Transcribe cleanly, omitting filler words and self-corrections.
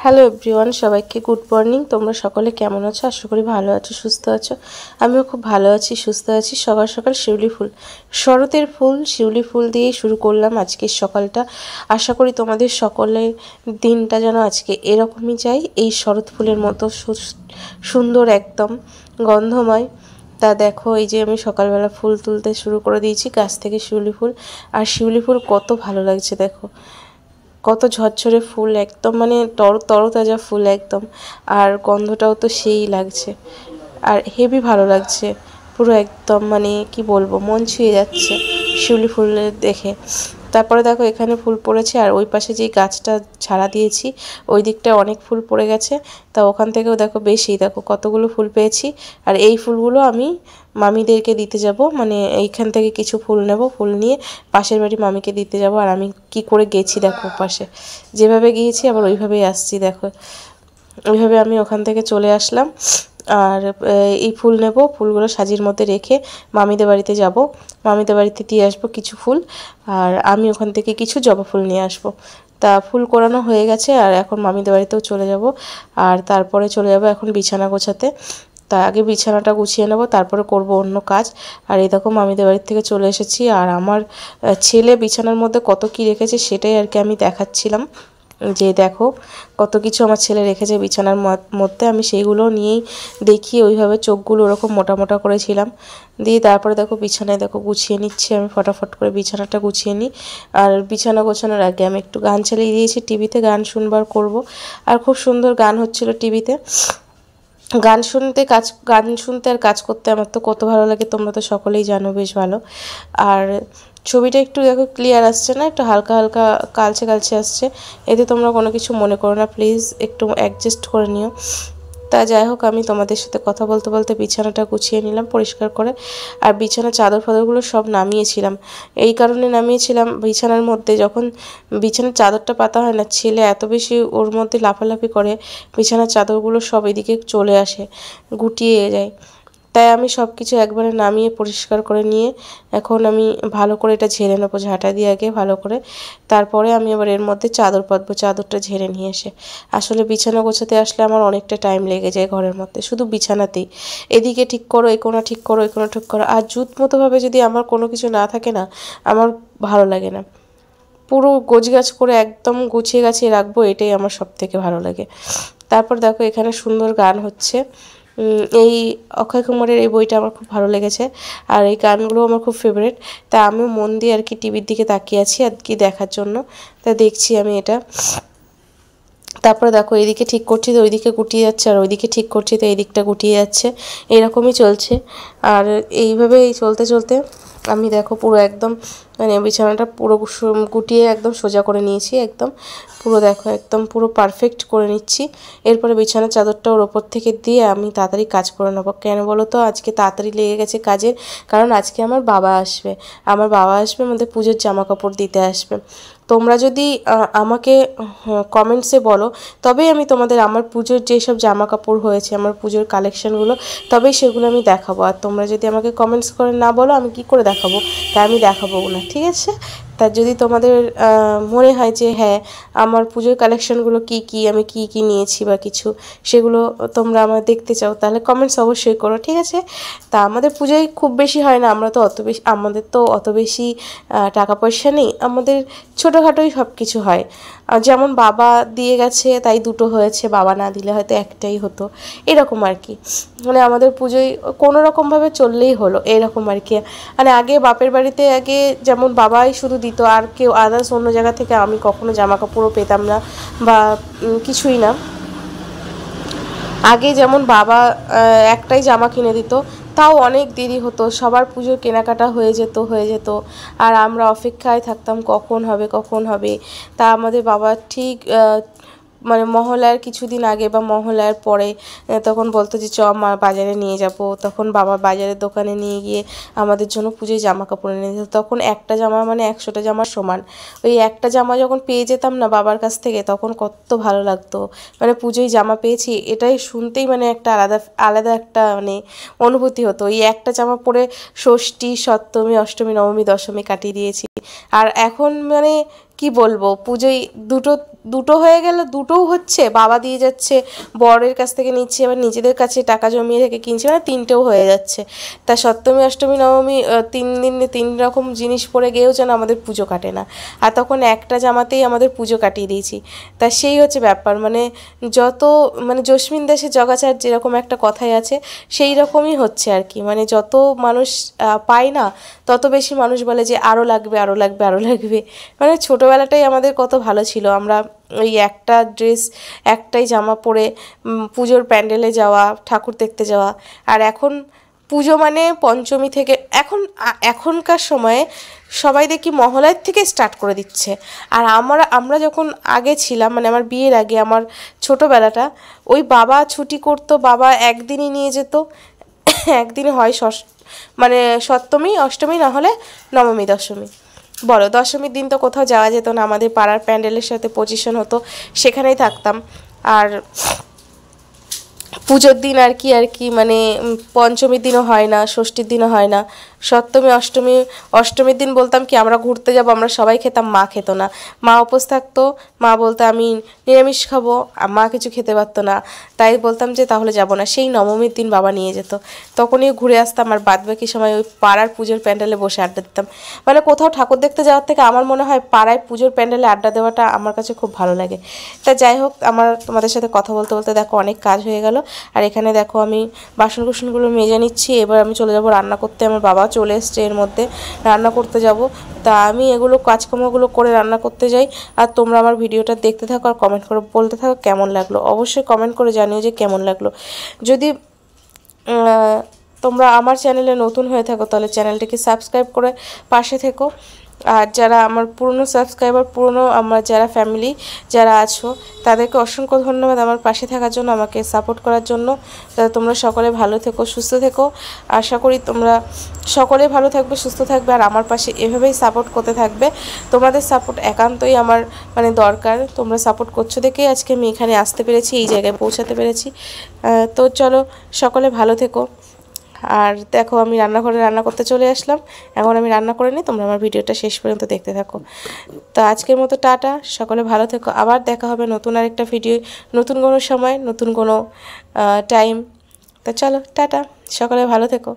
Hello everyone, সবাইকে good morning. তোমরা সকলে কেমন আছো? আশা করি ভালো আছো, সুস্থ আছো। আমিও খুব ভালো আছি, সুস্থ আছি। সকাল সকাল শিউলি ফুল, শরতের ফুল, শিউলি ফুল দিয়েই শুরু করলাম আজকের সকালটা। আশা করি তোমাদের সকলের দিনটা যেন আজকে এরকমই যায়, এই শরৎ ফুলের মতো সুন্দর, একদম গন্ধময়। তা দেখো, এই যে আমি সকালবেলা ফুল তুলতে শুরু করে দিয়েছি গাছ থেকে শিউলি ফুল। আর শিউলি ফুল কত ভালো লাগছে দেখো, কত ঝরঝরে ফুল, একদম মানে তরতাজা ফুল একদম। আর গন্ধটাও তো সেই লাগছে, আর হেভি ভালো লাগছে পুরো, একদম মানে কি বলবো, মন ছুঁয়ে যাচ্ছে শিউলি ফুলের দেখে। তারপরে দেখো এখানে ফুল পড়েছে, আর ওই পাশে যেই গাছটা ছাড়া দিয়েছি ওই দিকটা অনেক ফুল পড়ে গেছে। তা ওখান থেকেও দেখো বেশি, দেখো কতগুলো ফুল পেয়েছি। আর এই ফুলগুলো আমি মামিদেরকে দিতে যাব, মানে এইখান থেকে কিছু ফুল নেব, ফুল নিয়ে পাশের বাড়ি মামিকে দিতে যাব। আর আমি কি করে গেছি দেখো, পাশে যেভাবে গিয়েছি আবার ওইভাবেই আসছি দেখো, ওইভাবে আমি ওখান থেকে চলে আসলাম। আর এই ফুল নেব, ফুলগুলো সাজির মধ্যে রেখে মামিদের বাড়িতে যাব, মামিদের বাড়িতে দিয়ে আসবো কিছু ফুল। আর আমি ওখান থেকে কিছু জবা ফুল নিয়ে আসবো। তা ফুল কোরানো হয়ে গেছে, আর এখন মামিদের বাড়িতেও চলে যাব। আর তারপরে চলে যাব এখন বিছানা গোছাতে। তা আগে বিছানাটা গুছিয়ে নেব, তারপরে করব অন্য কাজ। আর এই দেখো মামিদের বাড়ি থেকে চলে এসেছি, আর আমার ছেলে বিছানার মধ্যে কত কি রেখেছে সেটাই আর কি আমি দেখাচ্ছিলাম, যে দেখো কত কিছু আমার ছেলে রেখেছে বিছানার মধ্যে। আমি সেইগুলো নিয়েই দেখি, ওইভাবে চোখগুলো ওরকম মোটা মোটা করেছিলাম। দিয়ে তারপরে দেখো বিছানায় দেখো গুছিয়ে নিচ্ছি আমি, ফটাফট করে বিছানাটা গুছিয়ে নিই। আর বিছানা গোছানোর আগে আমি একটু গান চালিয়ে দিয়েছি, টিভিতে গান শুনবার করব। আর খুব সুন্দর গান হচ্ছিল টিভিতে। গান শুনতে আর কাজ করতে আমার তো কত ভালো লাগে, তোমরা তো সকলেই জানো বেশ ভালো। আর ছবিটা একটু দেখো ক্লিয়ার আসছে না, একটু হালকা হালকা কালচে কালচে আসছে, এতে তোমরা কোনো কিছু মনে করো না প্লিজ, একটু অ্যাডজাস্ট করে নিও। তা যাই হোক, আমি তোমাদের সাথে কথা বলতে বলতে বিছানাটা গুছিয়ে নিলাম পরিষ্কার করে। আর বিছানার চাদর ফাদরগুলো সব নামিয়েছিলাম, এই কারণে নামিয়েছিলাম, বিছানার মধ্যে যখন বিছানার চাদরটা পাতা হয় না, ছেলে এত বেশি ওর মধ্যে লাফালাফি করে, বিছানার চাদরগুলো সব এদিকে চলে আসে, গুটিয়ে যায়। তাই আমি সব কিছু একবারে নামিয়ে পরিষ্কার করে নিয়ে এখন আমি ভালো করে এটা ঝেড়ে নেবো, ঝাঁটা দিয়ে আগে ভালো করে। তারপরে আমি আবার এর মধ্যে চাদর পাতবো, চাদরটা ঝেড়ে নিয়ে এসে। আসলে বিছানা গোছাতে আসলে আমার অনেকটা টাইম লেগে যায় ঘরের মধ্যে, শুধু বিছানাতেই। এদিকে ঠিক করো, এই কোণা ঠিক করো, এই কোণা ঠিক করো। আর জুত মতোভাবে যদি আমার কোনো কিছু না থাকে না, আমার ভালো লাগে না। পুরো গোছগাছ করে একদম গুছিয়ে গাছিয়ে রাখবো, এটাই আমার সব থেকে ভালো লাগে। তারপর দেখো এখানে সুন্দর গান হচ্ছে। এই অক্ষয় কুমারের এই বইটা আমার খুব ভালো লেগেছে, আর এই গানগুলো আমার খুব ফেভারিট। তা আমিও মন দিয়ে আর কি টিভির দিকে তাকিয়ে আছি আর কি দেখার জন্য। তা দেখছি আমি এটা। তারপরে দেখো এইদিকে ঠিক করছি তো ওইদিকে গুটিয়ে যাচ্ছে, আর ওইদিকে ঠিক করছি তো এই দিকটা গুটিয়ে যাচ্ছে, এরকমই চলছে। আর এইভাবেই চলতে চলতে আমি দেখো পুরো একদম মানে বিছানাটা পুরো গুটিয়ে একদম সোজা করে নিয়েছি, একদম পুরো দেখো একদম পুরো পারফেক্ট করে নিচ্ছি। এরপরে বিছানার চাদরটা ওর ওপর থেকে দিয়ে আমি তাড়াতাড়ি কাজ করে নেবো। কেন বলো তো, আজকে তাড়াতাড়ি লেগে গেছে কাজের, কারণ আজকে আমার বাবা আসবে। আমাদের পুজোর জামা কাপড় দিতে আসবে। তোমরা যদি আমাকে কমেন্টসে বলো, তবেই আমি তোমাদের আমার পুজোর যেসব জামা কাপড় হয়েছে, আমার পুজোর কালেকশানগুলো, তবেই সেগুলো আমি দেখাবো। আর তোমরা যদি আমাকে কমেন্টস করে না বলো, আমি কি করে দেখাবো? তাই আমি দেখাবো না, ঠিক আছে? তা যদি তোমাদের মনে হয় যে হ্যাঁ, আমার পুজোর কালেকশানগুলো কী কী, আমি কী কী নিয়েছি বা কিছু, সেগুলো তোমরা আমার দেখতে চাও, তাহলে কমেন্টস অবশ্যই করো, ঠিক আছে? তা আমাদের পুজোয় খুব বেশি হয় না, আমাদের তো অত বেশি টাকা পয়সা নেই, আমাদের ছোটোখাটোই সব কিছু হয়। আর যেমন বাবা দিয়ে গেছে তাই দুটো হয়েছে, বাবা না দিলে হয়তো একটাই হতো, এরকম আর কি। মানে আমাদের পুজোয় কোনো রকমভাবে চললেই হলো, এরকম আর কি। মানে আগে বাপের বাড়িতে আগে যেমন বাবাই শুধু দিত, আর কেউ আদার্স অন্য জায়গা থেকে আমি কখনো জামা কাপড়ও পেতাম না বা কিছুই না। আগে যেমন বাবা একটাই জামা কিনে দিত, তাও অনেক দেরি হতো, সবার পুজোর কেনাকাটা হয়ে যেত। আর আমরা অপেক্ষায় থাকতাম কখন হবে কখন হবে। তা আমাদের বাবা ঠিক মানে মহালয়ার কিছুদিন আগে বা মহালয়ার পরে তখন বলতো যে চ মা বাজারে নিয়ে যাব। তখন বাবা বাজারের দোকানে নিয়ে গিয়ে আমাদের জন্য পুজোয় জামা কাপড় এনে দিত। তখন একটা জামা মানে 100টা জামার সমান। ওই একটা জামা যখন পেয়ে যেতাম না বাবার কাছ থেকে, তখন কত ভালো লাগতো, মানে পুজোয় জামা পেয়েছি এটাই শুনতেই মানে একটা আলাদা আলাদা একটা মানে অনুভূতি হতো। এই একটা জামা পরে ষষ্ঠী, সপ্তমী, অষ্টমী, নবমী, দশমী কাটিয়ে দিয়েছি। আর এখন মানে কি বলবো, পুজোয় দুটো দুটো হয়ে গেল, দুটোও হচ্ছে, বাবা দিয়ে যাচ্ছে, বরের কাছ থেকে নিচ্ছে, আবার নিজেদের কাছে টাকা জমিয়ে রেখে কিনছে, মানে তিনটেও হয়ে যাচ্ছে। তা সপ্তমী অষ্টমী নবমী 3 দিনে 3 রকম জিনিস পরে গিয়েও যেন আমাদের পুজো কাটে না। আর তখন একটা জামাতেই আমাদের পুজো কাটিয়ে দিয়েছি। তা সেই হচ্ছে ব্যাপার, মানে যত মানে জস্মিন দেশে জগাচার যেরকম একটা কথাই আছে, সেই রকমই হচ্ছে আর কি। মানে যত মানুষ পায় না, তত বেশি মানুষ বলে যে আরও লাগবে, আরও লাগবে, আরও লাগবে। মানে ছোটোবেলাটাই আমাদের কত ভালো ছিল, আমরা ওই একটা ড্রেস, একটাই জামা পরে পুজোর প্যান্ডেলে যাওয়া, ঠাকুর দেখতে যাওয়া। আর এখন পুজো মানে পঞ্চমী থেকে, এখনকার সময়ে সবাই দেখি মহালয়ার থেকে স্টার্ট করে দিচ্ছে। আর আমরা যখন আগে ছিলাম, মানে আমার বিয়ের আগে, আমার ছোটোবেলাটা, ওই বাবা ছুটি করতো, বাবা একদিনই নিয়ে যেত। একদিনে হয় মানে সপ্তমী অষ্টমী, না হলে নবমী দশমী। বলো, দশমীর দিন তো কোথাও যাওয়া যেত না, আমাদের পাড়ার প্যান্ডেলের সাথে পজিশন হতো, সেখানেই থাকতাম। আর পুজোর দিন আর কি মানে পঞ্চমীর দিনও হয় না, ষষ্ঠীর দিনও হয় না, সপ্তমী অষ্টমীর দিন বলতাম কি আমরা ঘুরতে যাব, আমরা সবাই খেতাম, মা খেত না। মা উপোস থাকতো, মা বলতো আমি নিরামিষ খাবো, আর মা কিছু খেতে পারতো না, তাই বলতাম যে তাহলে যাব না। সেই নবমীর দিন বাবা নিয়ে যেত, তখনই ঘুরে আসতাম, আর বাদবাকি সময় ওই পাড়ার পুজোর প্যান্ডেলে বসে আড্ডা দিতাম। মানে কোথাও ঠাকুর দেখতে যাওয়ার থেকে আমার মনে হয় পাড়ায় পুজোর প্যান্ডেলে আড্ডা দেওয়াটা আমার কাছে খুব ভালো লাগে। তা যাই হোক, আমার তোমাদের সাথে কথা বলতে বলতে দেখো অনেক কাজ হয়ে গেল। আর এখানে দেখো আমি বাসন কুসনগুলো মেজে নিচ্ছি, এবার আমি চলে যাব রান্না করতে। আমার বাবা চলে এসছে, এর মধ্যে রান্না করতে যাব। তা আমি এগুলো কাজকর্মগুলো করে রান্না করতে যাই, আর তোমরা আমার ভিডিওটা দেখতে থাকো আর কমেন্ট করে বলতে থাকো কেমন লাগলো। অবশ্যই কমেন্ট করে জানিও যে কেমন লাগলো। যদি তোমরা আমার চ্যানেলে নতুন হয়ে থাকো, তাহলে চ্যানেলটিকে সাবস্ক্রাইব করে পাশে থেকো। আর যারা আমার পুরনো সাবস্ক্রাইবার, পুরনো আমার যারা ফ্যামিলি যারা আছো, তাদেরকে অসংখ্য ধন্যবাদ আমার পাশে থাকার জন্য, আমাকে সাপোর্ট করার জন্য। তোমরা সকলে ভালো থেকো, সুস্থ থেকো। আশা করি তোমরা সকলে ভালো থাকবে, সুস্থ থাকবে, আর আমার পাশে এভাবেই সাপোর্ট করতে থাকবে। তোমাদের সাপোর্ট একান্তই আমার মানে দরকার। তোমরা সাপোর্ট করছো দেখেই আজকে আমি এখানে আসতে পেরেছি, এই জায়গায় পৌঁছাতে পেরেছি। তো চলো, সকলে ভালো থেকো। আর দেখো আমি রান্নাঘরে রান্না করতে চলে আসলাম, এখন আমি রান্না করে নিই, তোমরা আমার ভিডিওটা শেষ পর্যন্ত দেখতে থাকো। তো আজকের মতো টাটা, সকলে ভালো থেকো। আবার দেখা হবে নতুন আরেকটা ভিডিও, নতুন কোনো সময়, নতুন কোনো টাইম। তো চলো টাটা, সকলে ভালো থেকো।